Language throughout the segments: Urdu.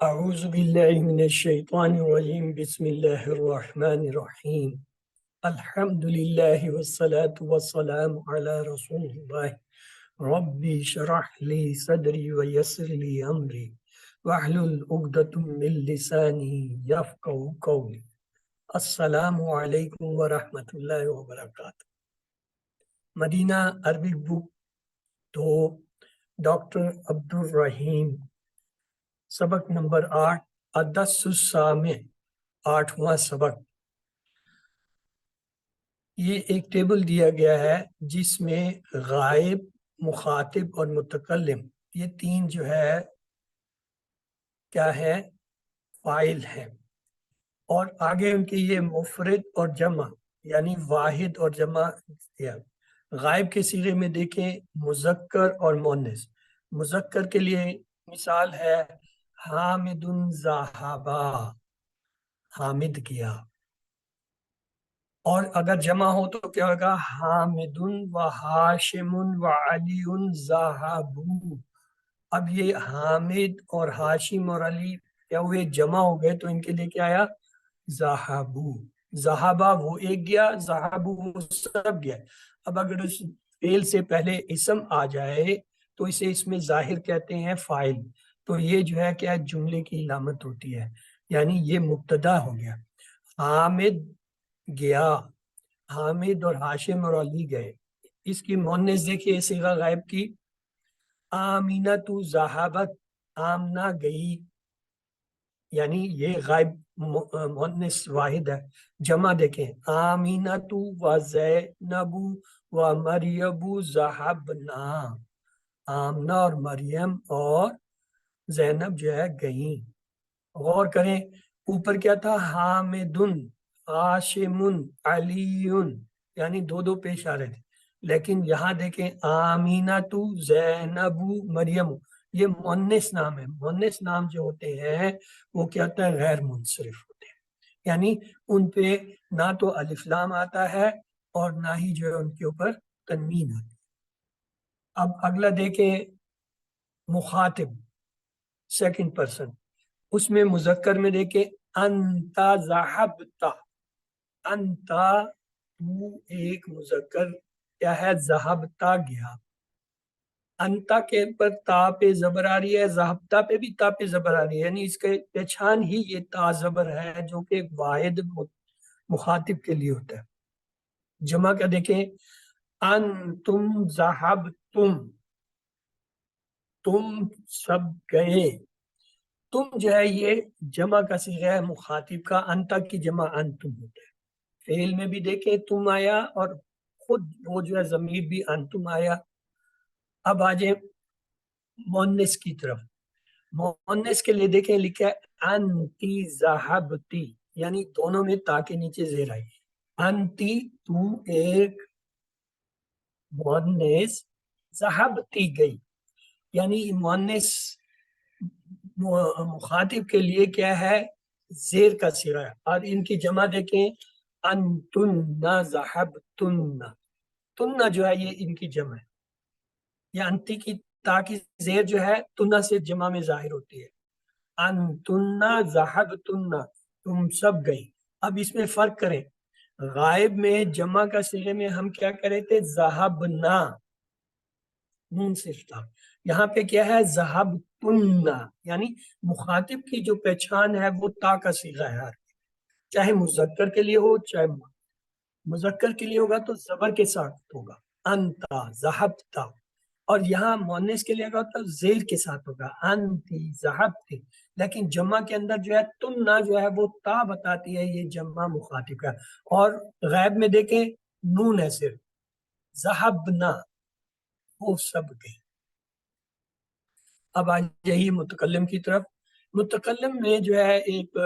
اعوذ باللہ من الشیطان الرجیم بسم اللہ الرحمن الرحیم الحمد للہ والصلاة والسلام علی رسول اللہ ربی شرح لی صدری ویسر لی امری واحلل عقدۃ من لسانی یفقہوا قولی۔ السلام علیکم ورحمۃ اللہ وبرکاتہ۔ مدینہ عربی بک 2، ڈاکٹر عبد الرحیم، سبق نمبر 8، الدرس السامع، 8واں سبق۔ یہ ایک ٹیبل دیا گیا ہے جس میں غائب، مخاطب اور متکلم، یہ تین جو ہے کیا ہے، فاعل ہیں، اور آگے ان کی یہ مفرد اور جمع یعنی واحد اور جمع دیا۔ غائب کے صیغے میں دیکھیں مذکر اور مؤنث۔ مذکر کے لیے مثال ہے حامد ذہبا، حامد گیا، اور اگر جمع ہو تو کیا ہوگا، حامد و ہاشم و علی ذہبوا۔ اب یہ حامد اور ہاشم اور علی کیا ہوئے، جمع ہو گئے، تو ان کے لیے کیا آیا، ذہبوا۔ ذہبا وہ ایک گیا، ذہبوا وہ سب گیا۔ اب اگر اس فعل سے پہلے اسم آ جائے تو اسے اس میں ظاہر کہتے ہیں فاعل، تو یہ جو ہے کیا جملے کی علامت ہوتی ہے، یعنی یہ مبتدا ہو گیا۔ حامد گیا، حامد اور ہاشم اور علی گئے۔ اس کی مؤنث دیکھیے صیغہ غائب کی، آمینۃ ذہبت، آمنہ گئی، یعنی یہ غائب مؤنث واحد ہے۔ جمع دیکھیں آمینۃ و زینب و مریم ذہبنا، آمنہ اور مریم اور زینب جو ہے گئیں۔ غور کریں اوپر کیا تھا، حامد، ہاشم، علی، یعنی دو دو پیش آ رہے تھے، لیکن یہاں دیکھیں آمینۃ، زینب، مریم، یہ مؤنث نام ہے۔ مؤنث نام جو ہوتے ہیں وہ کیا ہوتا ہے، غیر منصرف ہوتے ہیں، یعنی ان پہ نہ تو الف لام آتا ہے اور نہ ہی جو ہے ان کے اوپر تنوین آتی ہے۔ اب اگلا دیکھیں مخاطب، سیکنڈ پرسن، اس میں مذکر میں دیکھیں انت ذہبت، انت تو ایک مذکر کیا ہے، ذہبتا گیا۔ انتا کے پر تا پہ زبر آ رہی ہے، ذہبتا پہ بھی تا پہ زبر آ رہی ہے، یعنی اس کے پہچان ہی یہ تا زبر ہے جو کہ ایک واحد مخاطب کے لیے ہوتا ہے۔ جمع کا دیکھیں انتم ذہبتم، تم سب گئے۔ تم جو ہے یہ جمع کا صیغہ ہے مخاطب کا، انتا کی جمع انتم ہوتا ہے۔ فعل میں بھی دیکھیں تم آیا اور خود وہ جو ہے ضمیر بھی انتم آیا۔ اب آ جائیں مؤنث کی طرف۔ مؤنث کے لیے دیکھیں لکھا ہے انتی ذہبتی، یعنی دونوں میں تا کے نیچے زیر آئی۔ انتی تو ایک مؤنث، ذہبتی گئی، یعنی مؤنث مخاطب کے لیے کیا ہے، زیر کا صیغہ ہے۔ اور ان کی جمع دیکھیں انتن ذہبتن، تن جو ہے یہ ان کی جمع ہے، یا انتی کی تا کی زیر جو ہے تنا سے جمع میں ظاہر ہوتی ہے، انتن ذہبتن، تم سب گئی۔ اب اس میں فرق کریں، غائب میں جمع کا صیغے میں ہم کیا کرے تھے، ذہبنا، نون صرف تھا، یہاں پہ کیا ہے ذہبتن، یعنی مخاطب کی جو پہچان ہے وہ تا کا صیغہ ہے، چاہے مذکر کے لیے ہو چاہے مذکر کے لیے ہوگا تو زبر کے ساتھ ہوگا، انتا ذہبتا، اور یہاں مؤنث کے لیے ہوگا زیر کے ساتھ ہوگا، انتی ذہبتی۔ لیکن جمع کے اندر جو ہے تم نہ جو ہے وہ تا بتاتی ہے، یہ جمع مخاطب کا۔ اور غائب میں دیکھیں نون ہے صرف، ذہبنا، وہ سب گئے۔ اب آ جائیے متکلم کی طرف۔ متکلم میں جو ہے ایک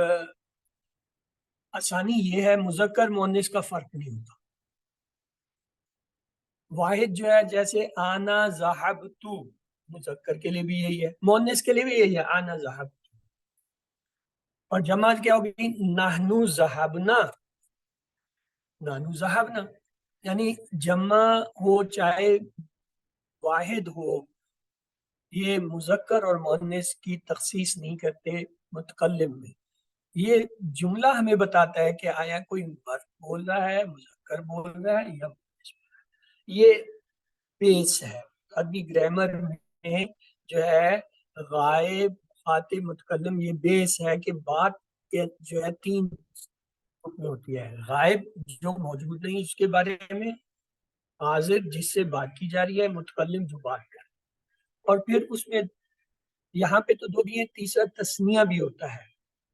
آسانی یہ ہے، مذکر مؤنث کا فرق نہیں ہوتا۔ واحد جو ہے جیسے آنا ذہبتو، مذکر کے لیے بھی یہی ہے، مؤنث کے لیے بھی یہی ہے آنا ذہبتو، اور جمع کیا ہوگی، نحنو ذہبنا، نحنو ذہبنا، یعنی جمع ہو چاہے واحد ہو، یہ مذکر اور مؤنث کی تخصیص نہیں کرتے، متکلم میں. یہ جملہ ہمیں بتاتا ہے کہ آیا کوئی مرد بول رہا ہے، مذکر بول رہا ہے یا یہ بیس ہے. ابھی گرامر میں جو ہے غائب، خاطب، متکلم، یہ بیس ہے کہ بات جو ہے تین ہوتی ہے. غائب جو موجود نہیں اس کے بارے میں، حاضر جس سے بات کی جا رہی ہے، متکلم جو بات کر. اور پھر اس میں یہاں پہ تو دو بھی ہیں، تیسرا تسنیہ بھی ہوتا ہے،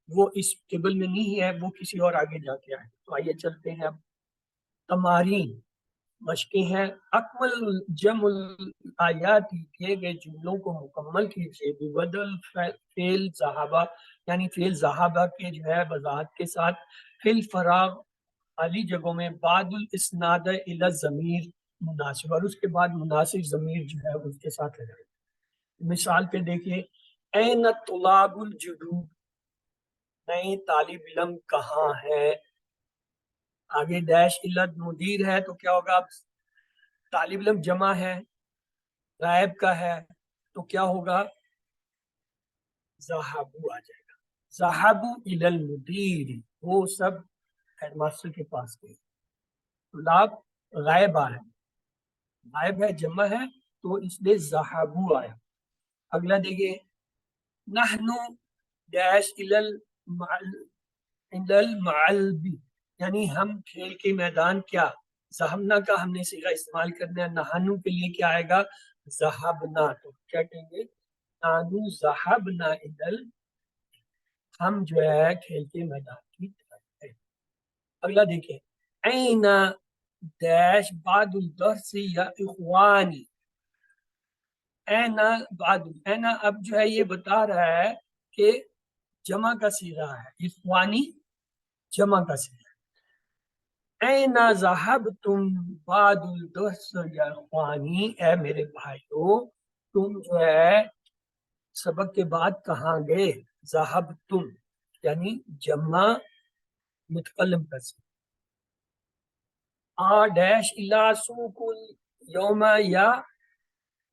وہ اس ٹیبل میں نہیں ہے، وہ کسی اور آگے جا کے آئے. تو آئیے چلتے ہیں اب. تمارین مشقیں ہیں. اکمل جمع الآیات، کیے گئے جملوں کو مکمل کیجیے. بدل فعل ذہابہ، یعنی فعل ذہابہ کے جو ہے وضاحت کے ساتھ. فی الفراغ، خالی جگہوں میں. بعد الاسناد الی الضمیر مناسب، اور اس کے بعد مناسب ضمیر جو ہے اس کے ساتھ لگائے. مثال پہ دیکھیے، این طلاب الجدود، نئے طالب علم کہاں ہے. آگے ڈیش علت مدیر ہے تو کیا ہوگا؟ طالب علم جمع ہے، غائب کا ہے تو کیا ہوگا؟ ذہبوا آ جائے گا. ذہبوا الی المدیر، وہ سب ہیڈ ماسٹر کے پاس گئے. طلاب غائب آ ہے، غائب ہے، جمع ہے، تو اس لیے ذہبوا آیا. اگلا دیکھیے، نحن ڈیش المعلبی، یعنی ہم کھیل کے میدان. کیا ذہبنا کا ہم نے صیغہ استعمال کرنا ہے. نحنو کے لیے کیا آئے گا؟ ذہبنا. تو کیا کہیں گے؟ نحنو ذہبنا ہم جو ہے کھیل کے میدان کی طرف ہے. اگلا دیکھیں، این ڈیش بعد الدرس یا اخوانی. اینا بعد، اینا اب جو ہے یہ بتا رہا ہے کہ جمع کا صیغہ ہے، اخوانی جمع کا صیغہ. اینا ذہبتم بعد الدرس یا اخوانی، اے میرے بھائیو تم جو ہے سبق کے بعد کہاں گئے. ذہبتم یعنی جمع متکلم کا صیغہ. ڈیش الا سوق اليوم یا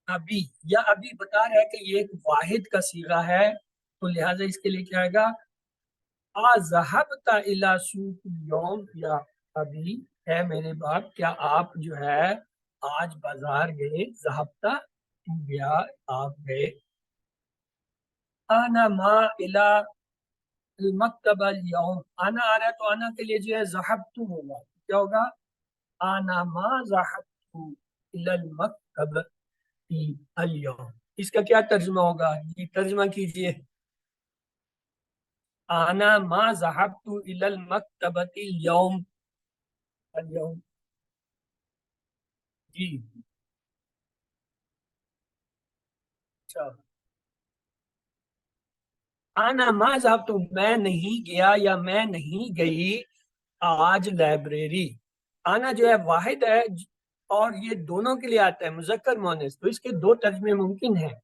ابھی، یا ابھی بتا رہا ہے کہ یہ ایک واحد کا صیغہ ہے، تو لہٰذا اس کے لیے کیا آئے گا؟ ذہبت الی سوق اليوم یا ابھی، ہے میرے باپ کیا آپ جو ہے آج بازار گئے. ذہبتا تو گیا، آپ گئے. انا ما الی المکتب اليوم، آنا آ رہا ہے تو آنا کے لیے جو ہے ذہبت ہوگا. کیا ہوگا؟ انا ما ذہبت الی المکتب اليوم. اس کا کیا ترجمہ ہوگا؟ یہ ترجمہ کیجئے. انا ما ذهبت الى المکتبۃ اليوم. اليوم جی اچھا. انا ما ذهبت، میں نہیں گیا یا میں نہیں گئی آج لائبریری. آنا جو ہے واحد ہے اور یہ دونوں کے لیے آتا ہے، مذکر مؤنث. تو اس کے دو ترجمے ممکن ہیں.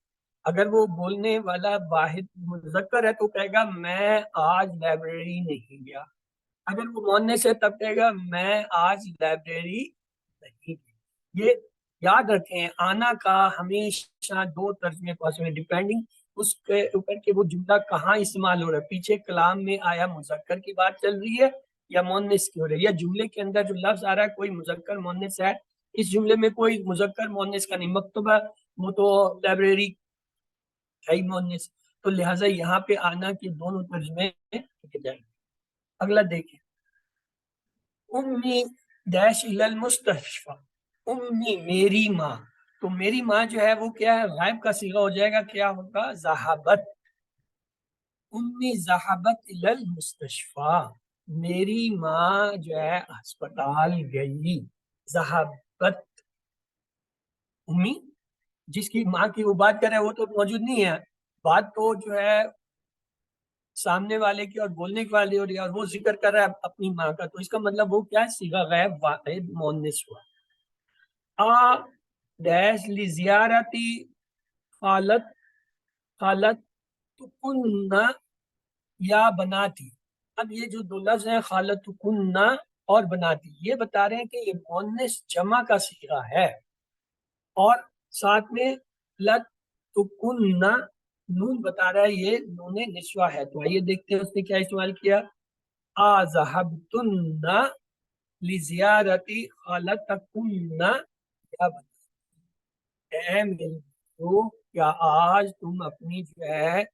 اگر وہ بولنے والا واحد مذکر ہے تو کہے گا میں آج لائبریری نہیں گیا. اگر وہ مؤنث ہے تب کہے گا میں آج لائبریری نہیں گئی. یہ یاد رکھیں، آنا کا ہمیشہ دو ترجمے پاسبل ہیں، ڈیپینڈنگ اس کے اوپر کہ وہ جملہ کہاں استعمال ہو رہا ہے. پیچھے کلام میں آیا مذکر کی بات چل رہی ہے یا مؤنث کی ہو رہی ہے، یا جملے کے اندر جو لفظ آ رہا ہے کوئی مذکر مؤنث ہے. اس جملے میں کوئی مذکر مؤنث کا نہیں، مکتبہ وہ تو لائبریری ہے ہی مؤنث، تو لہٰذا یہاں پہ آنا کے دونوں ترجمے کیے جائیں گے. اگلا دیکھیں، امی ڈیش الی المستشفى، امی میری ماں. تو میری ماں جو ہے وہ کیا ہے؟ غائب کا صیغہ ہو جائے گا. کیا ہوگا؟ ذہبت. امی ذہبت الی المستشفى، میری ماں جو ہے ہسپتال گئی. ذہبت امی، جس کی ماں کی وہ بات کر رہے ہیں وہ تو موجود نہیں ہے، بات تو جو ہے سامنے والے کی اور بولنے کے والے ہو رہی ہے، اور وہ ذکر کر رہا ہے اپنی ماں کا. تو اس کا مطلب وہ کیا ہے؟ صیغہ غائب واحد مؤنث ہوا. ڈیش لزیارتی خالت، خالت کننا یا بناتی. اب یہ جو دو لفظ ہیں خالت کننا اور بناتی، یہ بتا رہے ہیں کہ یہ مؤنث جمع کا صیغہ ہے، اور ساتھ میں لت کننا نون بتا رہا ہے یہ نون نسوہ ہے، تو آئیے دیکھتے ہیں اس نے کیا استعمال کیا. آذہبتن لزیارتی خالتکن، کیا اے میری بہنو، کیا آج تم اپنی جو ہے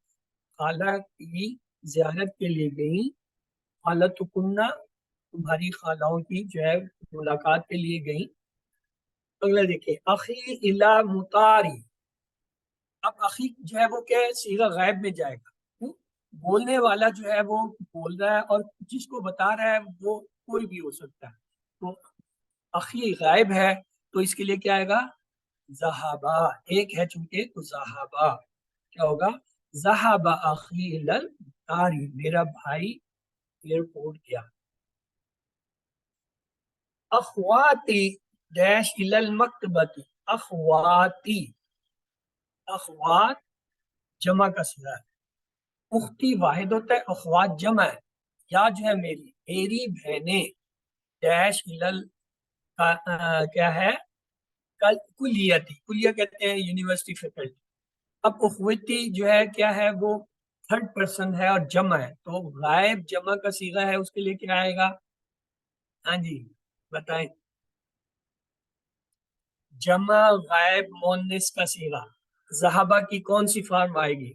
خالہ کی زیارت کے لیے گئی؟ خالتکن تمہاری خالوں کی جو ہے ملاقات کے لیے گئی. اگلا دیکھیں، اخی الا مطاری. اب اخی جو ہے وہ کیا ہے، صیغہ غائب میں جائے گا. بولنے والا جو ہے وہ بول رہا ہے اور جس کو بتا رہا ہے وہ کوئی بھی ہو سکتا ہے. تو اخی غائب ہے تو اس کے لیے کیا آئے گا؟ ذہابا. ایک ہے چونکہ تو ذہابا کیا ہوگا؟ ذہابا اخی الاری، میرا بھائی ایئرپورٹ گیا. اخواتی ڈیش المکتبتی. اخواتی، اخوات جمع کا صیغہ ہے. اختی واحد ہوتا ہے، اخوات جمع ہے. یا جو ہے میری بہنیں ڈیش کیا ہے؟ کلیتی. کلیہ کہتے ہیں یونیورسٹی فیکلٹی. اب اخوتی جو ہے کیا ہے، وہ تھرڈ پرسن ہے اور جمع ہے، تو غائب جمع کا صیغہ ہے، اس کے لیے کیا آئے گا؟ ہاں جی بتائیں. جمع غائب مونس کا صیغہ ذہابہ کی کون سی فارم آئے گی؟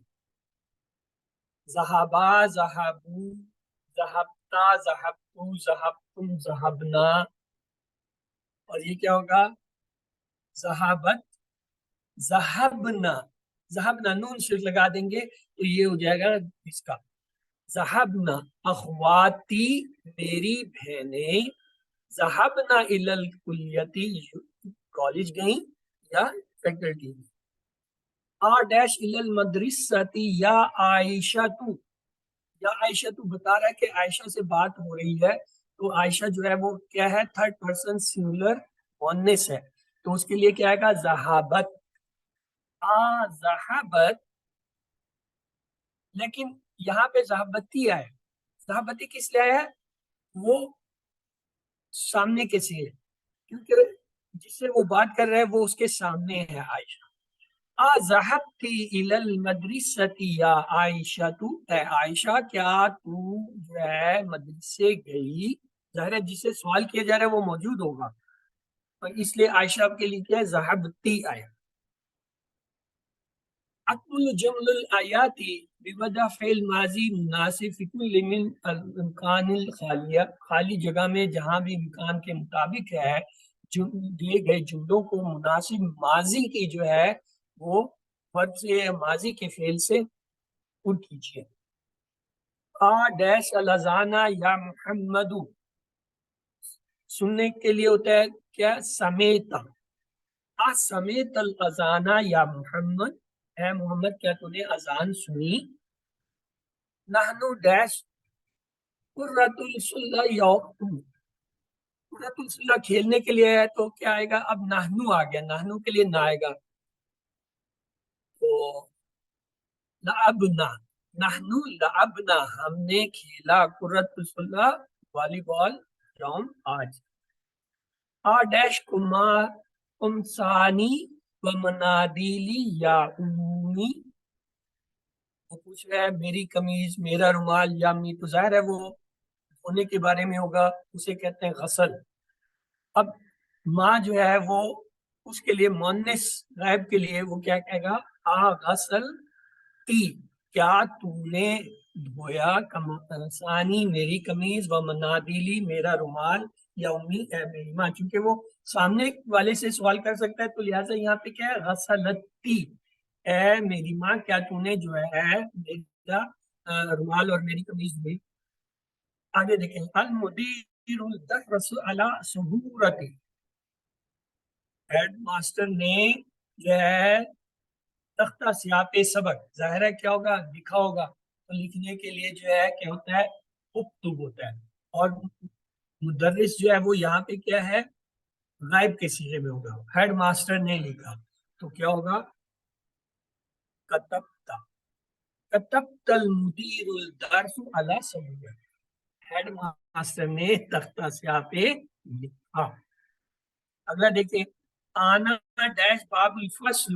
ذہابا، ذہابو، ذہبتا، ذہبتو، ذہبتم، ذہبنا. اور یہ کیا ہوگا؟ ذہابت، ذہبنا. ذہبنا نون صرف لگا دیں گے تو یہ ہو جائے گا اس کا. ذہبنا اخواتی، میری بہنیں، ذہبنا الی الکلیتی، کالج گئیں یا فیکلٹی. آ ڈیش الی المدرستی یا عائشہ تو. یا عائشہ تو بتا رہا ہے کہ عائشہ سے بات ہو رہی ہے، تو عائشہ جو ہے وہ کیا ہے؟ تھرڈ پرسن سنگولر مؤنث ہے، تو اس کے لیے کیا آئے گا؟ ذہابت. ذہابت، لیکن یہاں پہ ذہابتی آئے. ذہابتی کس لیے آیا ہے؟ وہ سامنے کے سے، کیونکہ جس سے وہ بات کر رہے ہیں وہ اس کے سامنے ہے عائشہ. ذہبتی الی المدرستی یا عائشہ تو، اے عائشہ کیا تو جو ہے مدرسے گئی؟ ظاہر ہے جس سے سوال کیا جا رہا ہے وہ موجود ہوگا، اور اس لیے عائشہ کے لیے کیا ہے؟ ذہبتی آیا. اکمل جمل الآیاتی بوجہ فعل ماضی مناسب فی کل من الامکان الخالیہ. خالی جگہ میں جہاں بھی امکان کے مطابق ہے، جو دیے گئے جملوں کو مناسب ماضی کی جو ہے وہ فرد سے ماضی کے فعل سے پر کیجیے. ڈیش الازانہ یا محمد، سننے کے لیے ہوتا ہے کیا؟ سمیتا. سمیت الازانہ یا محمد، اے محمد کیا تو نے اذان سنی؟ نحنو ڈیش قرۃ الصلح یوم، قرۃ الصلح کھیلنے کے لیے ہے تو کیا آئے گا؟ اب نحنو آ گیا، نحنو کے لیے نہ آئے گا تو لعبنا. نحنو لعبنا، ہم نے کھیلا قرۃ الصلح والی بال یوم آج. ڈیش کمار امسانی و منادیلی یا امی، وہ پوچھ رہا ہے میری قمیض، میرا رومال یا امی، تو ظاہر ہے وہ ہونے کے بارے میں ہوگا، اسے کہتے ہیں غسل. اب ماں جو ہے وہ اس کے لیے مؤنث غائب کے لیے وہ کیا کہے گا؟ غسل تی، کیا تو نے دھویا ثانی میری قمیض، و منادیلی میرا رومال، یا امی اے میری ماں. چونکہ وہ سامنے والے سے سوال کر سکتا ہے تو لہٰذا یہاں پہ کیا ہے؟ غسلتی، اے میری ماں کیا تو نے جو ہے میرا رومال اور میری قمیض دھوئی. آگے دیکھیں، المدیر الدرس علی سہورتی، ہیڈ ماسٹر نے جو ہے تختہ سیاہ پہ سبق، ظاہر ہے کیا ہوگا؟ لکھا ہوگا، تو لکھنے کے لیے جو ہے کیا ہوتا ہے؟ اکتب ہوتا ہے. اور مدرس جو ہے وہ یہاں پہ کیا ہے؟ غائب کے صیغے میں ہوگا. ہیڈ ماسٹر نے لکھا تو کیا ہوگا؟ کتبتا. کتبت المدیر الدرس علی سہورتی، ہیڈ ماسٹر نے تختہ سیاہ پہ لکھا. اگلا دیکھیں، آنا ڈیش باب الفصل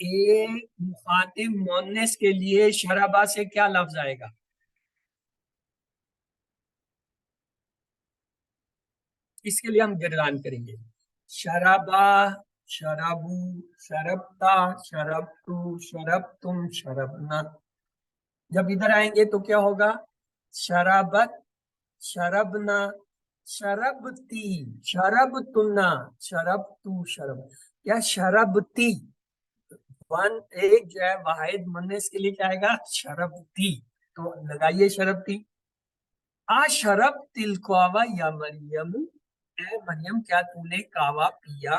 ایک مخاطب مونس کے لیے شرابہ سے کیا لفظ آئے گا؟ اس کے لیے ہم گردان کریں گے، شرابہ، شرابو، شربتا، شربتو، شربتم، شربنا۔ جب ادھر آئیں گے تو کیا ہوگا؟ شرابت، شربنا، شربتی، شربتنا، شربتو، شرب، یا شربتی، ایک جو ہے واحد منس کے لیے کیا آئے گا؟ شربتی۔ تو لگائیے شربتی۔ شرب تل کوا یا مریم، اے مریم کیا تو نے کعوہ پیا؟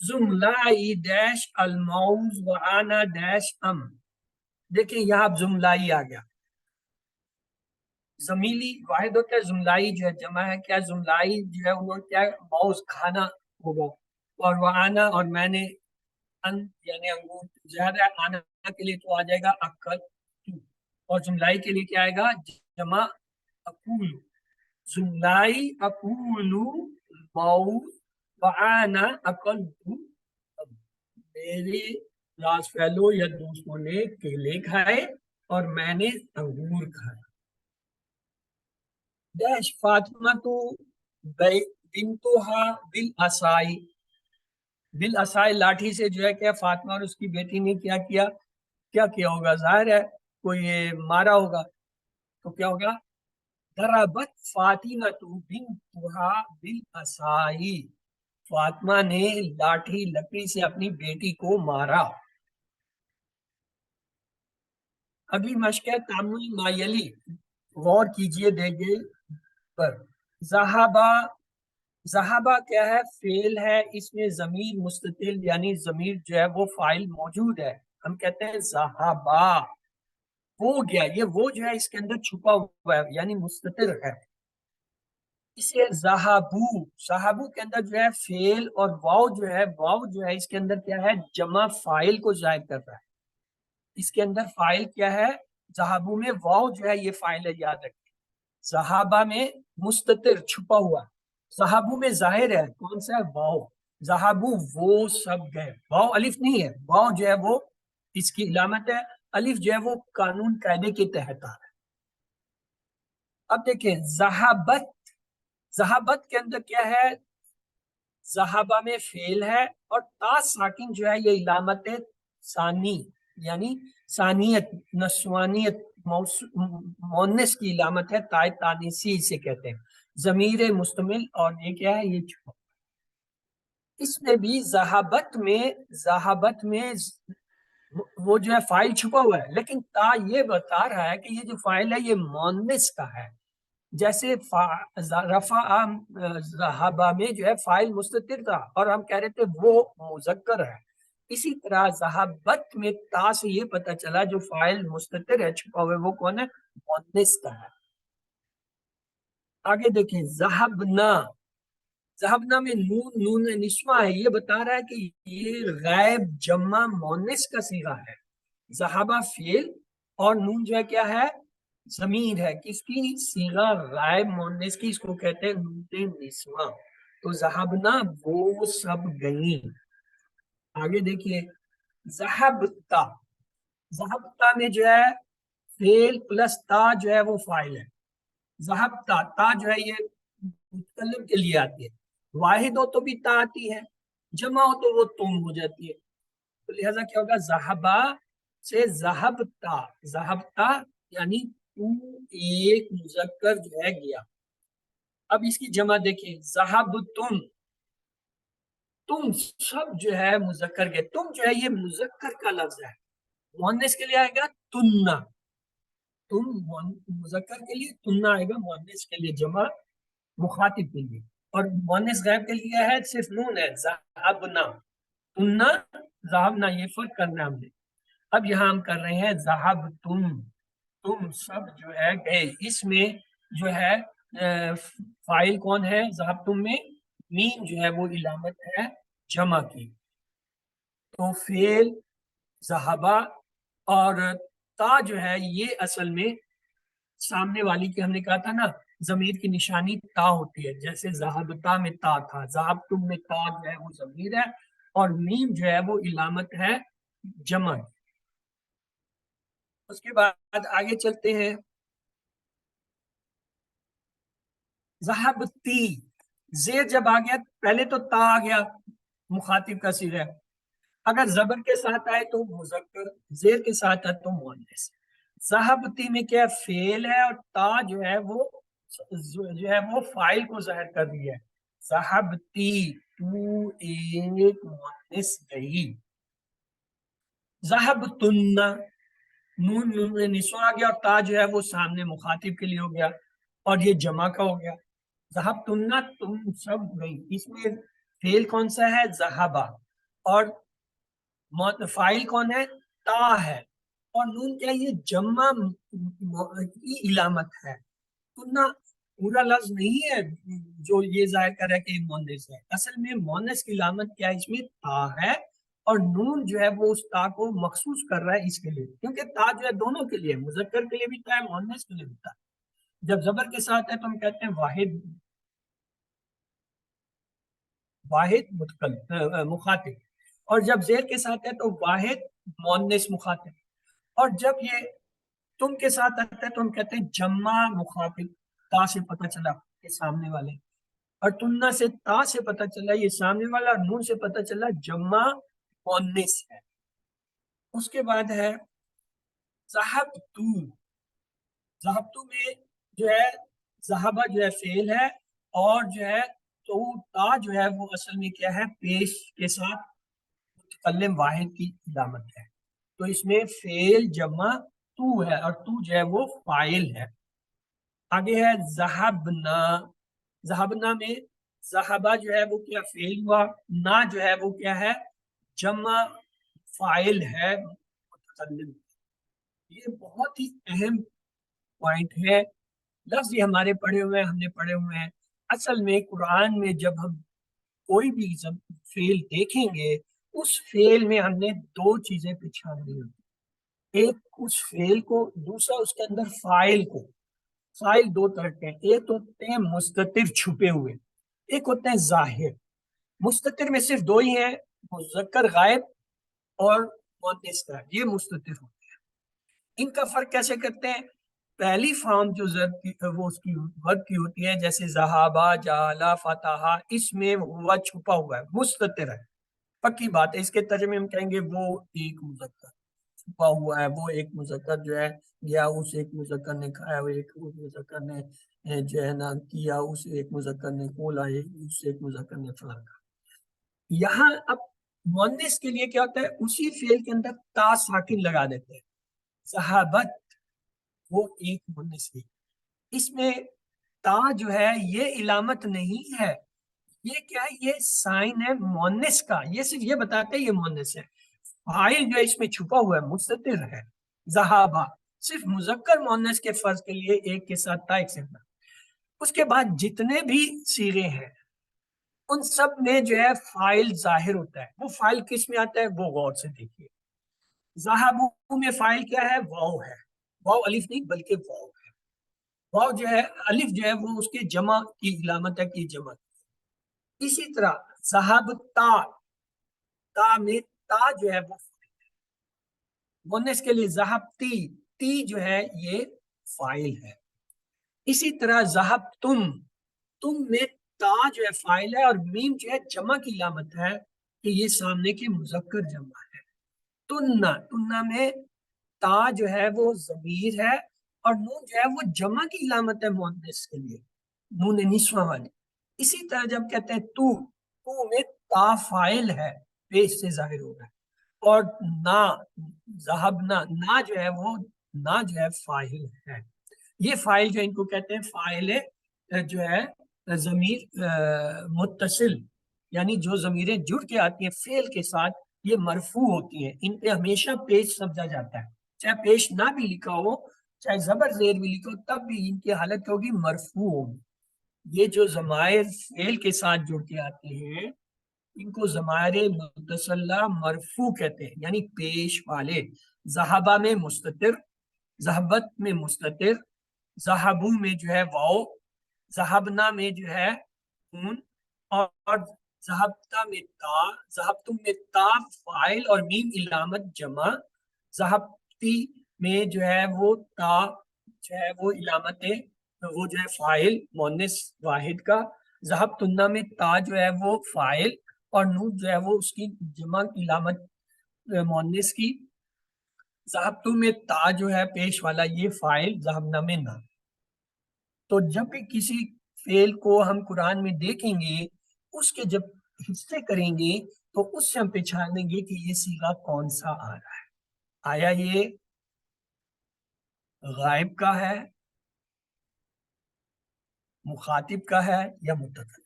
زملائی ڈیش الموز و آنا ڈیش ام، دیکھیں یہاں اب زملائی آ گیا، زمیلی واحد ہوتا ہے، زملائی جو ہے جمع ہے، کیا زملائی جو ہے انہوں نے کیا موز کھانا ہوگا، اور وہ آنا اور میں نے ان یعنی انگور، زیادہ آنا کے لیے تو آ جائے گا اکل، اور زملائی کے لیے کیا آئے گا؟ جمع اکول، زملائی اکولو موز و آنا اکل، میرے راز فیلو یا دوستوں نے کیلے کھائے اور میں نے انگور کھائے۔ ڈیش فاطمہ تو بنتوہا بالعصائی، بالعصائی لاٹھی سے جو ہے کیا فاطمہ اور اس کی بیٹی نے کیا کیا؟ کیا کیا ہوگا؟ ظاہر ہے کوئی مارا ہوگا، تو کیا ہوگا؟ ضربت فاطمہ تو بنتوہا بالعصائی، فاطمہ نے لاٹھی لکڑی سے اپنی بیٹی کو مارا۔ اگلی مشق ہے تعامل مایلی، غور کیجئے دیگے پر۔ ذہابہ، ذہابہ کیا ہے؟ فعل ہے، اس میں ضمیر مستتر یعنی ضمیر جو ہے وہ فاعل موجود ہے، ہم کہتے ہیں ذہابہ، وہ گیا، یہ وہ جو ہے اس کے اندر چھپا ہوا ہے یعنی مستتر ہے، اسے ذہابو، ذہابو کے اندر جو ہے فعل اور واو جو ہے، واو جو ہے اس کے اندر کیا ہے؟ جمع فاعل کو ظاہر کر رہا ہے، اس کے اندر فاعل کیا ہے؟ ذہابو میں واو جو ہے یہ فاعل ہے، یاد رکھیں، ذہابہ میں مستتر چھپا ہوا، ذہابو میں ظاہر ہے کون سا ہے؟ واو، ذہابو وہ سب گئے، واو الف نہیں ہے، واو جو ہے وہ اس کی علامت ہے، الف جو ہے وہ قانون قاعدے کے تحت آ رہا ہے۔ اب دیکھیں ذہابت، ذہابت کے اندر کیا ہے؟ ذہابہ میں فعل ہے اور تا ساکن جو ہے یہ علامت ہے ثانی، یعنی ثانیت، نسوانیت، مونس کی علامت ہے، تائے تانیسی اسے کہتے ہیں، ضمیر مستمل، اور یہ کیا ہے؟ یہ چھپا۔ اس میں بھی ذہابت میں، ذہابت میں وہ جو ہے فائل چھپا ہوا ہے، لیکن تا یہ بتا رہا ہے کہ یہ جو فائل ہے یہ مونس کا ہے، جیسے رفع ذہابہ میں جو ہے فائل مستتر تھا اور ہم کہہ رہے تھے وہ مذکر ہے، اسی طرح ذہابت میں تا سے یہ پتہ چلا جو فائل مستتر ہے چھپا ہوا ہے وہ کون ہے؟ مونس کا ہے۔ آگے دیکھیں ذہبنا، ذہبنا میں نون، نون نسوہ ہے، یہ بتا رہا ہے کہ یہ غائب جمع مونس کا صیغہ ہے، ذہبہ فعل اور نون جو ہے کیا ہے؟ ضمیر ہے، کس کی؟ صیغہ غائب مونس کی، اس کو کہتے ہیں نون نسوہ، تو ذہبنا وہ سب گئیں۔ آگے دیکھیے ذہبتا، ذہبتا میں جو ہے فعل پلس تا جو ہے وہ فاعل ہے، ذہبتا تا جو ہے یہ متکلم کے لیے آتی ہے، واحد ہو تو بھی تا آتی ہے، جمع ہو تو وہ تم ہو جاتی ہے، تو لہذا کیا ہوگا؟ ذہبا سے ذہبتا، ذہبتا یعنی تو ایک مذکر جو ہے گیا۔ اب اس کی جمع دیکھیں ذہب تم، تم سب جو ہے مذکر گئے، تم جو ہے یہ مذکر کا لفظ ہے، مؤنث کے لیے آئے گا تننا، تم مذکر کے لیے، تننا آئے گا مؤنث کے لیے، جمع مخاطب کے لیے، اور مؤنث غائب کے لیے ہے صرف نون ہے، ذہبنا، تننا، ذہبنا، یہ فرق کرنا ہم نے۔ اب یہاں ہم کر رہے ہیں ذہب تم، تم سب جو ہے گئے، اس میں جو ہے فائل کون ہے؟ ذہب تم میں میم جو ہے وہ علامت ہے جمع کی، تو فعل ذہبہ اور تا جو ہے یہ اصل میں سامنے والی کی، ہم نے کہا تھا نا ضمیر کی نشانی تا ہوتی ہے، جیسے ذہبتا میں تا تھا، ذہب تم میں تا جو ہے وہ ضمیر ہے، اور میم جو ہے وہ علامت ہے جمع. اس کے بعد آگے چلتے ہیں. ذہبتی، زیر جب آ گیا پہلے تو تا آ گیا مخاطب کا صیغہ، اگر زبر کے ساتھ آئے تو مذکر، زیر کے ساتھ آئے تو مؤنث. ذہبتی میں کیا فعل ہے اور تا جو ہے وہ فاعل کو ظاہر کر رہی ہے. ذہبتی، تو ایک مؤنث گئی. ذہبتن، نون نسوہ آ گیا اور تا جو ہے وہ سامنے مخاطب کے لیے ہو گیا اور یہ جمع کا ہو گیا. ذہبتن، تم سب گئی. اس میں فعل کون سا ہے؟ ذہبہ، اور فاعل کون ہے؟ تا ہے. اور نون کیا یہ جمع کی علامت ہے. تننا پورا لفظ نہیں ہے جو یہ ظاہر کر رہا ہے کہ یہ مؤنث ہے. اصل میں مؤنث کی علامت کیا ہے؟ اس میں تا ہے، اور نون جو ہے وہ اس تا کو مخصوص کر رہا ہے اس کے لیے، کیونکہ تا جو ہے دونوں کے لیے، مذکر کے لیے بھی تا ہے، مؤنث کے لیے بھی تا ہے. جب زبر کے ساتھ ہے تو ہم کہتے ہیں واحد، مخاطب. اور جب زیر کے ساتھ ہے تو واحد مؤنث مخاطب. اور جب یہ تم کے ساتھ آتا ہے تو ہم کہتے ہیں جمع مخاطب. تا سے پتہ چلا کہ سامنے والے، اور تننا سے تا سے پتہ چلا یہ سامنے والا، اور نون سے پتہ چلا جمع مؤنث ہے. اس کے بعد ہے ذہبتو. ذہبتو میں جو ہے ذہبہ جو ہے فعل ہے، اور جو ہے تو تا جو ہے وہ اصل میں کیا ہے؟ پیش کے ساتھ متکلم واحد کی علامت ہے. تو اس میں فعل جمع تو ہے، اور تو جو ہے وہ فاعل ہے. آگے ہے ذہبنا. ذہبنا میں ذہبہ جو ہے وہ کیا فعل ہوا، نا جو ہے وہ کیا ہے؟ جمع فاعل ہے متکلم. یہ بہت ہی اہم پوائنٹ ہے. لفظ یہ ہمارے پڑھے ہوئے ہیں، ہم نے پڑھے ہوئے ہیں. اصل میں قرآن میں جب ہم کوئی بھی فعل دیکھیں گے، اس فعل میں ہم نے دو چیزیں پہچاننی ہوتی. ایک اس فعل کو، دوسرا اس کے اندر فاعل کو. فاعل دو طرح کے ہیں، ایک ہوتے ہیں مستتر چھپے ہوئے، ایک ہوتے ہیں ظاہر. مستتر میں صرف دو ہی ہیں، مذکر غائب اور مؤنث غائب، یہ مستتر ہوتے ہیں. ان کا فرق کیسے کرتے ہیں؟ پہلی فارم جو ضرب کی وہ اس کی ورب کی ہوتی ہے، جیسے ذہابا، جالا، فتحا، اس میں ہوا چھپا ہوا ہے، مستتر ہے، پکی بات ہے. اس کے ترجمے ہم کہیں گے وہ ایک مذکر چھپا ہوا ہے، وہ ایک مذکر جو ہے گیا، اس ایک مذکر نے کھایا، وہ ایک مذکر نے جو ہے نا کیا، اس ایک مذکر نے کھولا، اس ایک مذکر نے فلاں کہا. یہاں اب مؤنث کے لیے کیا ہوتا ہے؟ اسی فعل کے اندر تا ساکن لگا دیتے ہیں. صحابت، وہ ایک مؤنث کی. اس میں تا جو ہے یہ علامت نہیں ہے، یہ کیا ہے؟ یہ سائن ہے مؤنث کا. یہ صرف یہ بتاتے ہیں یہ مؤنث ہے. فاعل جو اس میں چھپا ہوا ہے مستتر ہے. ذہابہ صرف مذکر مؤنث کے فرض کے لیے ایک کے ساتھ تا، ایک سے تا. اس کے بعد جتنے بھی صیغے ہیں ان سب میں جو ہے فاعل ظاہر ہوتا ہے. وہ فاعل کس میں آتا ہے وہ غور سے دیکھیے. ذہبو میں فاعل کیا ہے؟ واو ہے. واو الف نہیں بلکہ واو ہے. واو جو ہے الف جو ہے وہ اس کے جمع کی علامت ہے کہ جمع. اسی طرح ذہبتا، تا میں تا جو ہے وہ مؤنث کے لیے ذہبتی، تی جو ہے یہ فاعل ہے. اسی طرح ذہبتم، تم میں تا جو ہے فاعل ہے، اور میم جو ہے جمع کی علامت ہے کہ یہ سامنے کے مذکر جمع ہے. تننا، تننا میں تا جو ہے وہ ضمیر ہے، اور نون جو ہے وہ جمع کی علامت ہے مؤنث کے لیے، نون نسوہ والی. اسی طرح جب کہتے ہیں تو میں تا فاعل ہے، پیش سے ظاہر ہو رہا ہے. اور نا، ذہبنا، نا جو ہے وہ نا جو ہے فاعل ہے. یہ فاعل جو ان کو کہتے ہیں فاعل جو ہے ضمیر متصل، یعنی جو ضمیریں جڑ کے آتی ہیں فعل کے ساتھ یہ مرفوع ہوتی ہیں. ان پہ ہمیشہ پیش سمجھا جاتا ہے، چاہے پیش نہ بھی لکھا ہو، چاہے زبر زیر بھی لکھا ہو، تب بھی ان کی حالت ہوگی مرفوع ہوگی. یہ جو ضمائر فعل کے ساتھ جڑ کے آتے ہیں ان کو ضمائر متصلہ مرفوع کہتے ہیں، یعنی پیش والے. ذہبہ میں مستتر، ذہبت میں مستتر، ذہبو میں جو ہے واو، ذہبنا میں جو ہے نون، اور ذہبتا میں تا، ذہبتم میں تا فائل اور میم علامت جمع، ذہبتی میں جو ہے وہ تا جو ہے وہ علامت وہ جو ہے فائل مؤنث واحد کا، ذہبتن میں تا جو ہے وہ فائل اور نون جو ہے وہ اس کی جمع علامت مؤنث کی، ذہبتم میں تا جو ہے پیش والا یہ فائل، ذہبنا میں نہ۔ تو جب بھی کسی فعل کو ہم قرآن میں دیکھیں گے، اس کے جب حصے کریں گے تو اس سے ہم پہچانیں گے کہ یہ صیغہ کون سا آ رہا ہے، آیا یہ غائب کا ہے، مخاطب کا ہے یا متکلم،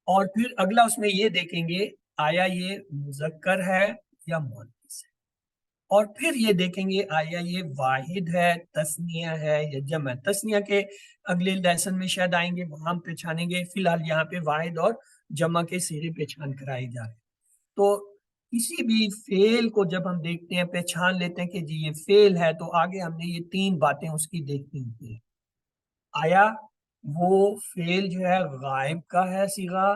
اور پھر اگلا اس میں یہ دیکھیں گے آیا یہ مذکر ہے یا مؤنث ہے، اور پھر یہ دیکھیں گے آیا یہ واحد ہے، تثنیہ ہے یا جمع ہے۔ تثنیہ کے اگلے لیسن میں شاید آئیں گے، وہاں ہم پہچانیں گے، فی الحال یہاں پہ واحد اور جمع کے صیغے پہچان کرائی جا رہے ہیں۔ تو کسی بھی فعل کو جب ہم دیکھتے ہیں، پہچان لیتے ہیں کہ جی یہ فعل ہے، تو آگے ہم نے یہ تین باتیں اس کی دیکھنی ہوتی ہیں، آیا وہ فعل جو ہے غائب کا ہے صیغہ،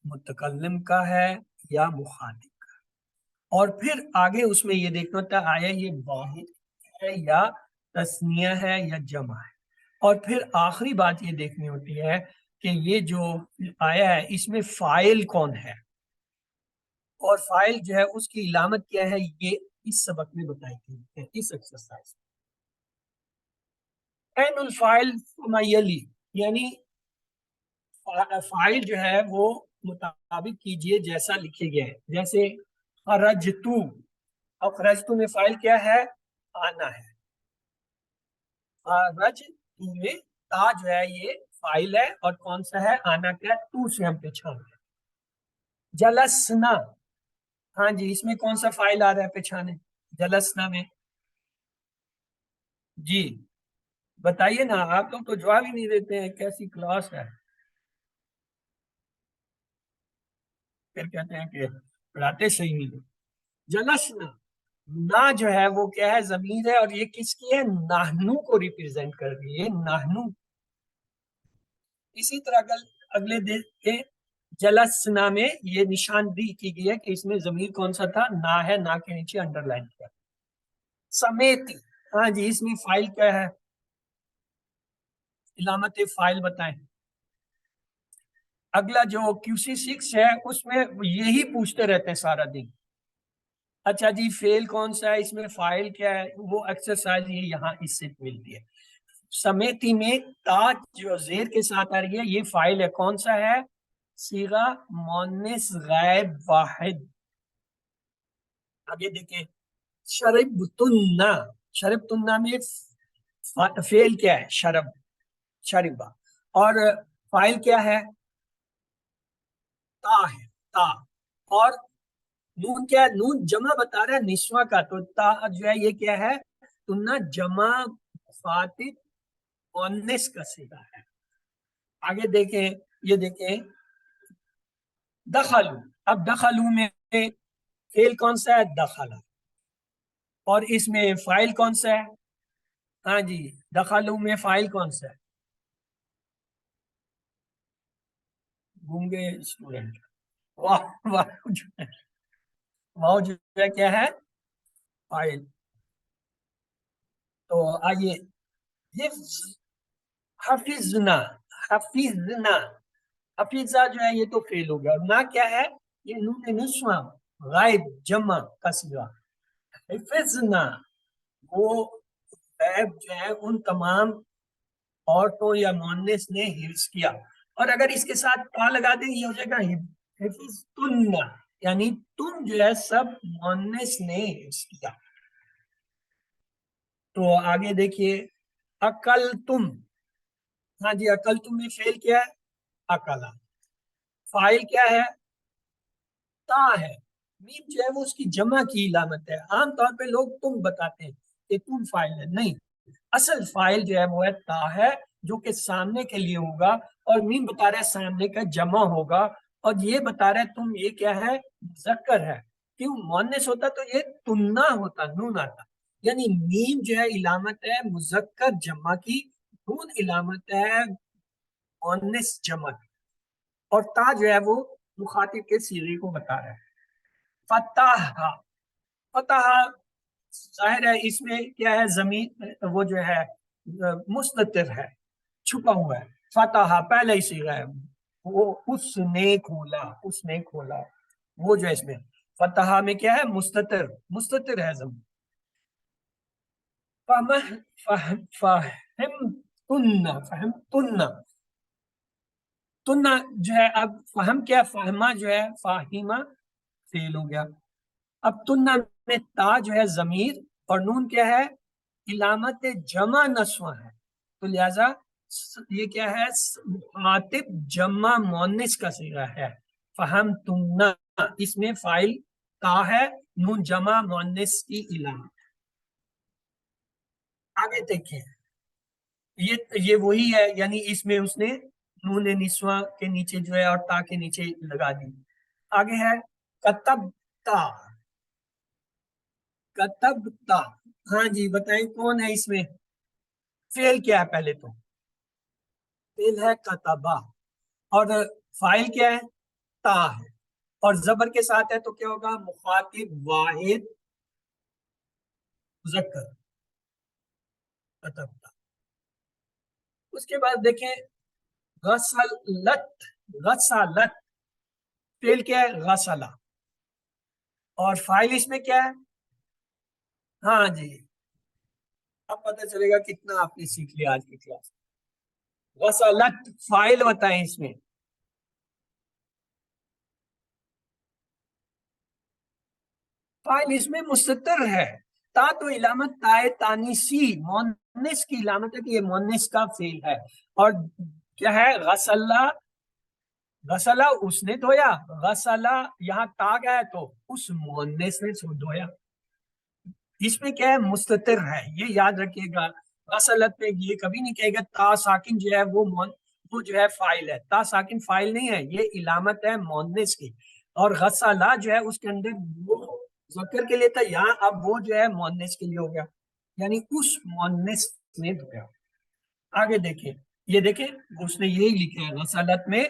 متکلم کا ہے یا مخاطب کا، اور پھر آگے اس میں یہ دیکھنا ہوتا ہے آیا یہ واحد ہے یا تثنیہ ہے یا جمع ہے، اور پھر آخری بات یہ دیکھنی ہوتی ہے کہ یہ جو آیا ہے اس میں فاعل کون ہے، اور فائل جو ہے اس کی علامت کیا ہے، یہ اس سبق میں بتائی گئی ہے، اس ایکسرسائز عین الفاعل ما یلی، یعنی فائل جو ہے وہ مطابق کیجئے جیسا لکھے گئے، جیسے خرجتو، اب خرجتو میں فائل کیا ہے، آنا ہے، خرجتو میں تا جو ہے یہ فائل ہے اور کون سا ہے، آنا کیا ہے، تو سے ہم پہچان گے۔ جلسنا، ہاں جی اس میں کون سا فائل آ رہا ہے پہچانے، جلسنا میں، جی بتائیے نا، آپ لوگ تو جواب ہی نہیں دیتے ہیں، کیسی کلاس ہے، پھر کہتے ہیں کہ پڑھاتے صحیح نہیں۔ جلسنا، نا جو ہے وہ کیا ہے، ضمیر ہے، اور یہ کس کی ہے، نحنو کو ریپرزینٹ کر رہی ہے، نحنو۔ اسی طرح اگلے دیکھیں، جلسنا میں یہ نشاندہی کی گئی ہے کہ اس میں ضمیر کون سا تھا، نا ہے، نا کے نیچے انڈر لائن کیا، سمیتی، ہاں جی اس میں فائل کیا ہے، علامت فائل بتائیں۔ اگلا جو QC6 ہے اس میں یہی پوچھتے رہتے ہیں سارا دن، اچھا جی فیل کون سا ہے، اس میں فائل کیا ہے، وہ ایکسرسائز یہ یہاں اس سے ملتی ہے۔ سمیتی میں تا جو زیر کے ساتھ آ رہی ہے یہ فائل ہے، کون سا ہے، صیغہ مؤنث غائب واحد۔ آگے دیکھیں، شربتنا، شربتنا میں فیل کیا ہے، شرب، شربا، اور فائل کیا ہے، تا ہے، تا، اور نون کیا ہے، نون جمع بتا رہا ہے نسواں کا، تو تا جو ہے یہ کیا ہے، تمنا جمع مخاطب مؤنث کا صیغہ ہے۔ آگے دیکھیں، یہ دیکھیں دخلو، اب دخلو میں فعل کون سا ہے، دخلا، اور اس میں فائل کون سا ہے، ہاں جی دخلو میں فائل کون سا ہے، گونگے اسٹوڈنٹ، واہ واہ واہ جو ہے کیا ہے، فائل۔ تو آئیے، حفظ، حفظنا، حفظنا، حفظہ جو ہے یہ تو فعل ہو گیا، اور نہ کیا ہے، یہ نون نسواں غائب جمع کا صیغہ، حفظنا، وہ غائب جو ہے ان تمام عورتوں یا مؤنث نے حفظ کیا، اور اگر اس کے ساتھ تا لگا دیں یہ ہو جائے گا حفظتن، یعنی تم جو ہے سب مؤنث نے حفظ کیا۔ تو آگے دیکھیے، عقل تم، ہاں جی عقل تم میں فعل کیا ہے، عقلا، فائل کیا ہے، تا ہے، میم جو ہے وہ اس کی جمع کی علامت ہے، عام طور پہ لوگ تم بتاتے ہیں کہ تم فائل ہے، نہیں، اصل فائل جو ہے وہ ہے تا ہے، جو کہ سامنے کے لیے ہوگا، اور میم بتا رہا ہے سامنے کا جمع ہوگا، اور یہ بتا رہا ہے تم یہ کیا ہے، مذکر ہے، کیوں مؤنث ہوتا تو یہ تمنا ہوتا، نون آتا، یعنی میم جو ہے علامت ہے مذکر جمع کی، نون علامت ہے مؤنث جمع کی، اور تا جو ہے وہ مخاطب کے صیغے کو بتا رہا ہے. فتح، فتح ظاہر ہے اس میں کیا ہے، ضمیر وہ جو ہے مستتر ہے، چھپا ہوا ہے. فتح پہلے ہی صیغہ ہے، وہ اس نے کھولا، اس نے کھولا، وہ جو ہے اس میں فتح میں کیا ہے، مستتر، مستتر ہے ضمیر. فہم فہم تن، تن جو ہے، اب فہم کیا، فہمہ جو ہے، فاہمہ فعل ہو گیا. اب تن میں تا جو ہے ضمیر اور نون کیا ہے، علامت جمع نسواں ہے، تو لہذا یہ کیا ہے، مخاطب جمع مؤنث کا صیغہ ہے. فہم تن، اس میں فاعل تا ہے، نون جمع مؤنث کی علامت. آگے دیکھیں، یہ وہی ہے، یعنی اس میں اس نے نون نسواں کے نیچے جو ہے اور تا کے نیچے لگا دی. آگے ہے کتبتا، کتبتا، ہاں جی بتائیں کون ہے اس میں، فعل کیا ہے، پہلے تو فعل ہے کتبا، اور فاعل کیا ہے، تا ہے، اور زبر کے ساتھ ہے تو کیا ہوگا، مخاطب واحد مذکر، کتبتا. اس کے بعد دیکھیں غسلت، غسلت فعل کیا ہے، غسلہ، اور فاعل اس میں کیا ہے، ہاں جی اب پتہ چلے گا کتنا آپ نے سیکھ لیا آج کی کلاس. غسلت فاعل بتائیں اس میں، فاعل اس میں مستتر ہے. تا تو علامت تائے تانیسی مؤنث کی علامت ہے کہ یہ مؤنث کا فعل ہے. اور کیا ہے، غسلہ، غسلہ اس نے دھویا، غسلہ یہاں تا گیا ہے تو اس مؤنث نے دھویا. اس میں کیا ہے، مستتر ہے، یہ یاد رکھیے گا. غسلت میں یہ کبھی نہیں کہے گا تا ساکن جو ہے وہ جو ہے فاعل ہے. تا ساکن فاعل نہیں ہے، یہ علامت ہے مؤنث کی. اور غسلہ جو ہے اس کے اندر وہ مذکر کے لیے تھا، یہاں اب وہ جو ہے مؤنث کے لیے ہو گیا، یعنی اس مؤنث نے دھویا. آگے دیکھیں، یہ دیکھیں اس نے یہی لکھا ہے، غسلت میں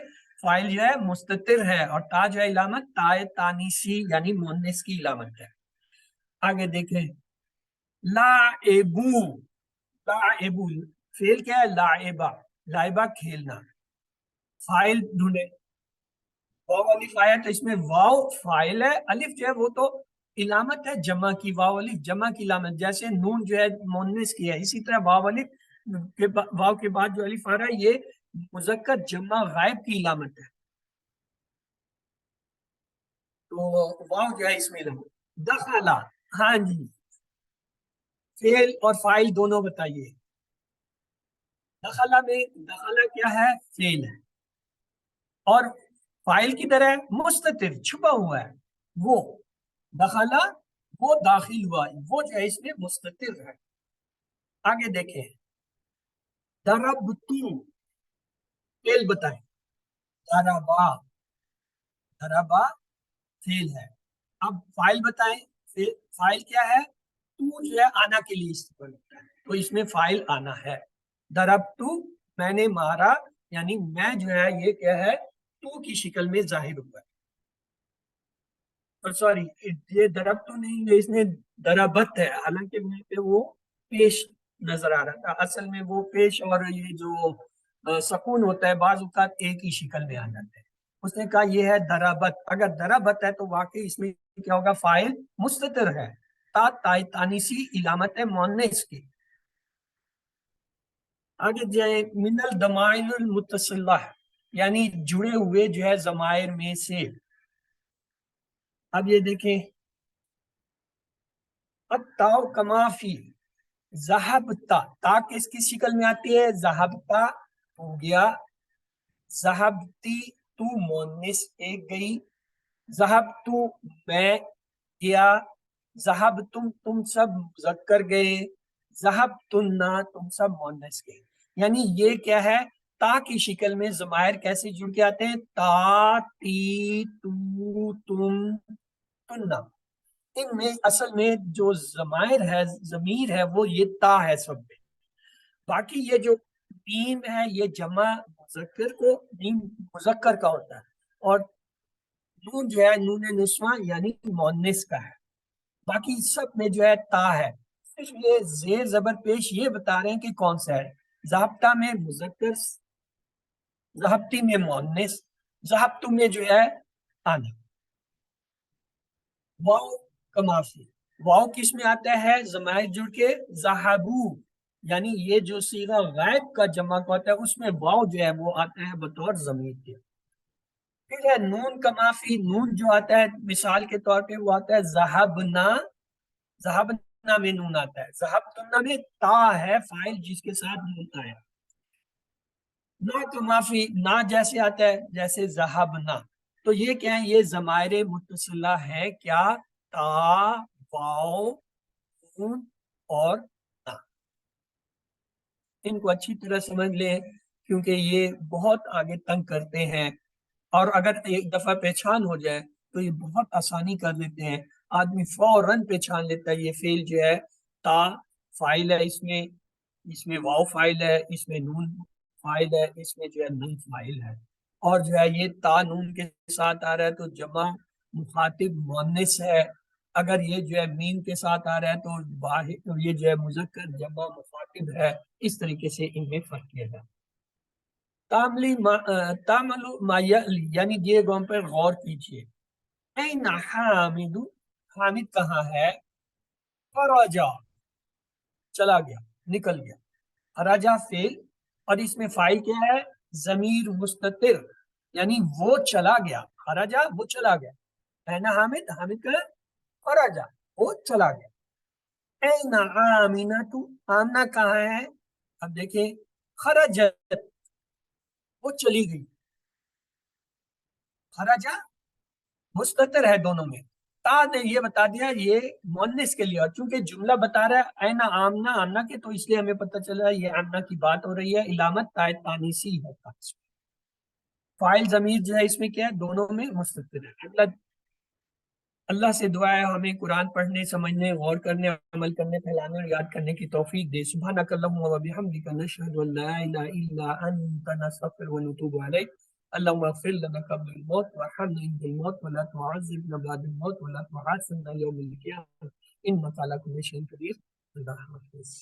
فاعل جو ہے مستتر ہے اور تا جو ہے علامت تائے تانیسی یعنی مؤنث کی علامت ہے. آگے دیکھیں لاعبو، لاعبو فعل کیا ہے، لاعبہ، لائبہ کھیلنا. فاعل ڈھونڈے، واو الف آیا تو اس میں واو فاعل ہے، الف جو ہے وہ تو علامت ہے جمع کی، واو الف جمع کی علامت، جیسے نون جو ہے مؤنث کی ہے، اسی طرح واو الف واو کے بعد جو الف آ رہا ہے یہ مذکر جمع غائب کی علامت ہے، تو واو جو ہے اس میں علامت. دخلا، ہاں جی فعل اور فاعل دونوں بتائیے. دخلا میں دخلا کیا ہے، فعل ہے، اور فاعل کی طرح مستتر چھپا ہوا ہے، وہ دخلا وہ داخل ہوا، وہ جو ہے اس میں مستتر ہے. آگے دیکھیں دربتو فعل بتائیں، دربا، دربا فعل ہے. اب فاعل بتائیں، فاعل کیا ہے، تو جو ہے آنا کے لیے استعمال ہوتا ہے تو اس میں فاعل آنا ہے. دربتو میں نے مارا، یعنی میں جو ہے یہ کیا ہے، تو کی شکل میں ظاہر ہوا ہے. سوری یہ درب تو نہیں، یہ اس میں دربت ہے، حالانکہ وہاں پہ وہ پیش نظر آ رہا تھا، اصل میں وہ پیش اور یہ جو سکون ہوتا ہے بعض اوقات ایک ہی شکل میں آ جاتے ہیں. اس نے کہا یہ ہے دربت، اگر دربت ہے تو واقعی اس میں کیا ہوگا، فاعل مستتر ہے، تا تانیسی علامت ہے مؤنث کی. آگے جائیں من الضمائر المتصلہ، یعنی جڑے ہوئے جو ہے ضمائر میں سے. اب یہ دیکھیں اب تاؤ کمافی ذہبتا، تا کس کی شکل میں آتی ہے، ذہبتا ہو گیا، ذہبتی تو مونس ایک گئی، ذہبتو میں گیا، ذہبتم تم سب مذکر گئے، ذہبتن تم سب مونس گئے. یعنی یہ کیا ہے، تا کی شکل میں ضمائر کیسے جڑ کے آتے ہیں، تا تی تو تم تننا. ان میں اصل میں جو ضمائر ہے، ضمیر ہے، وہ یہ تا ہے سب میں. باقی یہ جو میم ہے یہ جمع مذکر کو میم مذکر کا ہوتا ہے، اور نون جو ہے نون نسواں یعنی مونس کا ہے، باقی سب میں جو ہے تا ہے، صرف یہ زیر زبر پیش یہ بتا رہے ہیں کہ کون سا ہے۔ ضابطہ میں مذکر، ضابطی میں مونس، ضابطوں میں جو ہے آنا۔ واؤ کمافی، واؤ کس میں آتا ہے؟ ضمائر جڑ کے ذہبو، یعنی یہ جو صیغہ غائب کا جمع کا ہوتا ہے اس میں واؤ جو ہے وہ آتا ہے بطور ضمیر کے۔ پھر ہے نون کمافی، نون جو آتا ہے مثال کے طور پہ وہ آتا ہے ذہبنا، ذہبنا میں نون آتا ہے، ذہبتنا میں تا ہے فاعل جس کے ساتھ نون آیا۔ نا کمافی، نا جیسے آتا ہے جیسے ذہبنا، تو یہ کیا ہے؟ یہ ضمائر متصلہ ہے، کیا؟ تا، واؤ، نون اور نا۔ ان کو اچھی طرح سمجھ لیں کیونکہ یہ بہت آگے تنگ کرتے ہیں، اور اگر ایک دفعہ پہچان ہو جائے تو یہ بہت آسانی کر دیتے ہیں، آدمی فوراً پہچان لیتا ہے یہ فعل جو ہے تا فاعل ہے، اس میں واؤ فاعل ہے، اس میں نون فاعل ہے، اس میں جو ہے نون فاعل ہے، اور جو ہے یہ تا نون کے ساتھ آ رہا ہے تو جمع مخاطب مؤنث ہے، اگر یہ جو ہے میم کے ساتھ آ رہا ہے تو واحد یہ جو ہے مذکر جمع مخاطب ہے۔ اس طریقے سے ان میں فرق کیا جائے۔ تاملو ما یعلی، یعنی یہ گام پر غور کیجئے۔ این حامد، حامد کہاں ہے؟ خرجا، چلا گیا، نکل گیا۔ خرجا فعل، اور اس میں فاعل کیا ہے؟ ضمیر مستتر، یعنی وہ چلا گیا، خرجا وہ چلا گیا۔ این حامد، حامد کا خرجا وہ چلا گیا۔ این آمینہ تو، آمنہ کہاں ہے؟ اب دیکھیں خرجت وہ چلی گئی، خرجا مستتر ہے دونوں میں، تا نے یہ بتا دیا یہ مؤنث کے لیے، اور چونکہ جملہ بتا رہا ہے اینا آمنا، آمنا کے، تو اس لیے ہمیں پتہ چلا یہ آمنا کی بات ہو رہی ہے، علامت تائید تانیسی ہے، فاعل ضمیر جو ہے اس میں کیا ہے؟ دونوں میں مستتر ہے۔ اللہ سے دعا ہے ہمیں قرآن پڑھنے، سمجھنے، غور کرنے، عمل کرنے، پھیلانے اور یاد کرنے کی توفیق دے۔ سبحانک اللہم و بحمدک، نشہد ان لا الہ الا انت، نستغفرک و نتوب الیک۔ اللہم اغفر لنا قبل الموت وارحمنا عند الموت ولا تعذبنا بعد الموت ولا تحاسبنا یوم القیامة انک علی کل شیء قدیر۔ اللہ حافظ۔